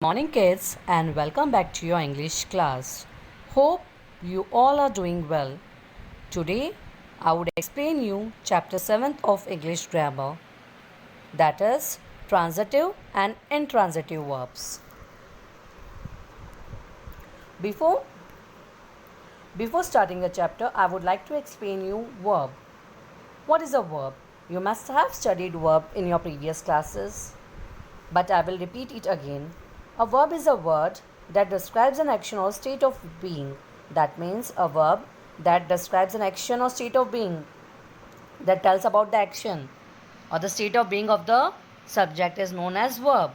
Morning kids and welcome back to your English class. Hope you all are doing well. Today I would explain you chapter 7th of English grammar, that is transitive and intransitive verbs. Before before starting the chapter I would like to explain you verb. What is a verb? You must have studied verb in your previous classes, but I will repeat it again. A verb is a word that describes an action or state of being. That means a verb that describes an action or state of being, that tells about the action or the state of being of the subject is known as verb.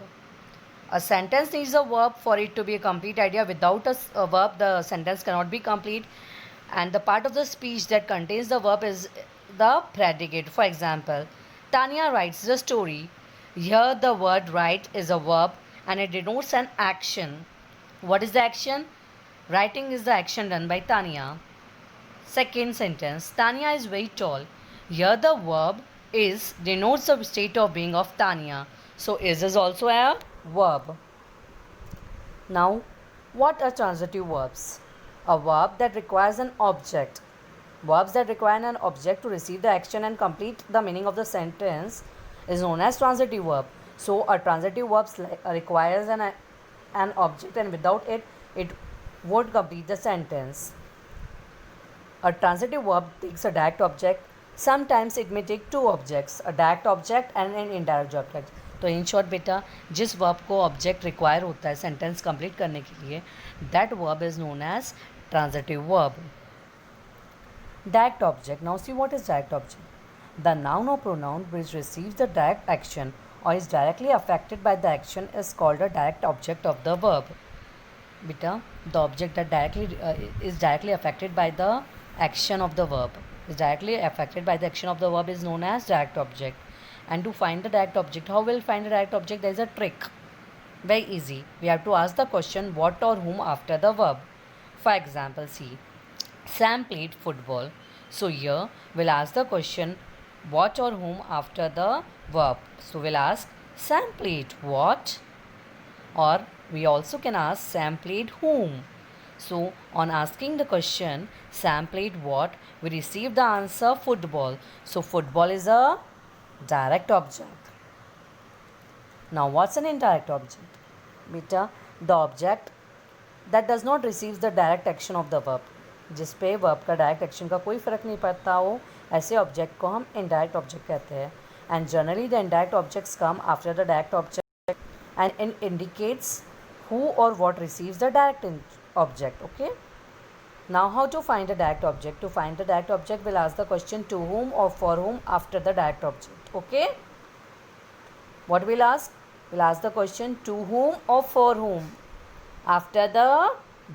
A sentence needs a verb for it to be a complete idea. Without a verb, the sentence cannot be complete. And the part of the speech that contains the verb is the predicate. For example, Tanya writes the story. Here, the word write is a verb and it denotes an action. What is the action? Writing is the action done by Tanya. Second sentence, Tanya is very tall. Here, the verb is denotes the state of being of Tanya. So, is also a verb. Now, what are transitive verbs? A verb that requires an object. Verbs that require an object to receive the action and complete the meaning of the sentence is known as transitive verb. So, a transitive verb requires an object, and without it, it won't complete the sentence. A transitive verb takes a direct object. Sometimes it may take two objects, a direct object and an indirect object. तो in short बेटा जिस verb को object require होता है sentence complete करने के लिए, that verb is known as transitive verb. Direct object. Now see what is direct object. The noun or pronoun which receives the direct action or is directly affected by the action is called a direct object of the verb. Beta, the object that is directly affected by the action of the verb is known as direct object. And to find the direct object, how will find the direct object? There is a trick. Very easy. We have to ask the question what or whom after the verb. For example, see, Sam played football. So here we'll ask the question what or whom after the verb. So we'll ask Sam played what, or we also can ask Sam played whom. So on asking the question Sam played what, we receive the answer football. So football is a direct object. Now what's an indirect object? Beta, the object that does not receive the direct action of the verb. जिस पे verb का direct action का कोई फ़र्क नहीं पड़ता हो, ऐसे ऑब्जेक्ट को हम इनडायरेक्ट ऑब्जेक्ट कहते हैं. And generally the indirect objects come after the direct object and indicates who or what receives the direct object. Okay, now how to find a direct object? To find the direct object, we'll ask the question to whom or for whom after the direct object. Okay, what we'll ask? We'll ask the question to whom or for whom after the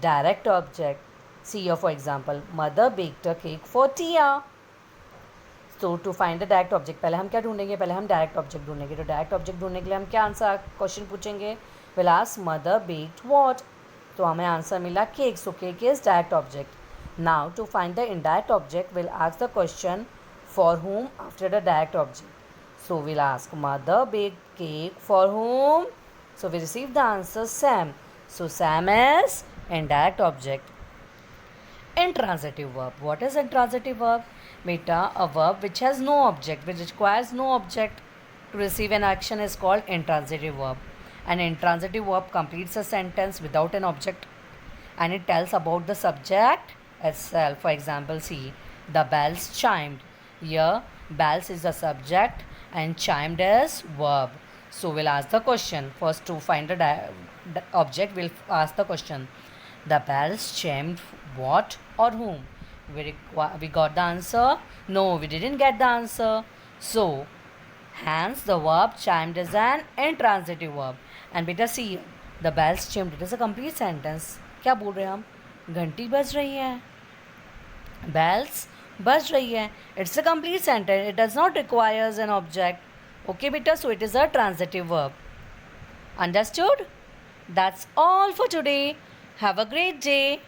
direct object. See here, for example, mother baked a cake for Tia. So to find the direct object, पहले हम क्या ढूंढेंगे? पहले हम direct object ढूंढेंगे. तो direct object ढूंढने के लिए हम क्या आंसर क्वेश्चन पूछेंगे? Will ask mother baked what. तो हमें आंसर मिला cake. So cake is direct object. Now to find the indirect object, will ask the question for whom after the direct object. So we'll ask mother baked cake for whom. So we receive the answer Sam. So Sam is indirect object. Intransitive verb. What is intransitive verb? Beta, a verb which has no object, which requires no object to receive an action is called intransitive verb. An intransitive verb completes a sentence without an object and it tells about the subject itself. For example, see, the bells chimed. Here, bells is the subject and chimed is verb. So we'll ask the question. First, to find the object, we'll ask the question. The bells chimed what or whom? We got the answer? No, we didn't get the answer. So, hence the verb chimed is an intransitive verb. And beta see, the bells chimed, it is a complete sentence. क्या बोल रहे हैं हम? घंटी बज रही है. Bells बज रही है. It's a complete sentence. It does not require an object. Okay beta, so it is a transitive verb. Understood? That's all for today. Have a great day.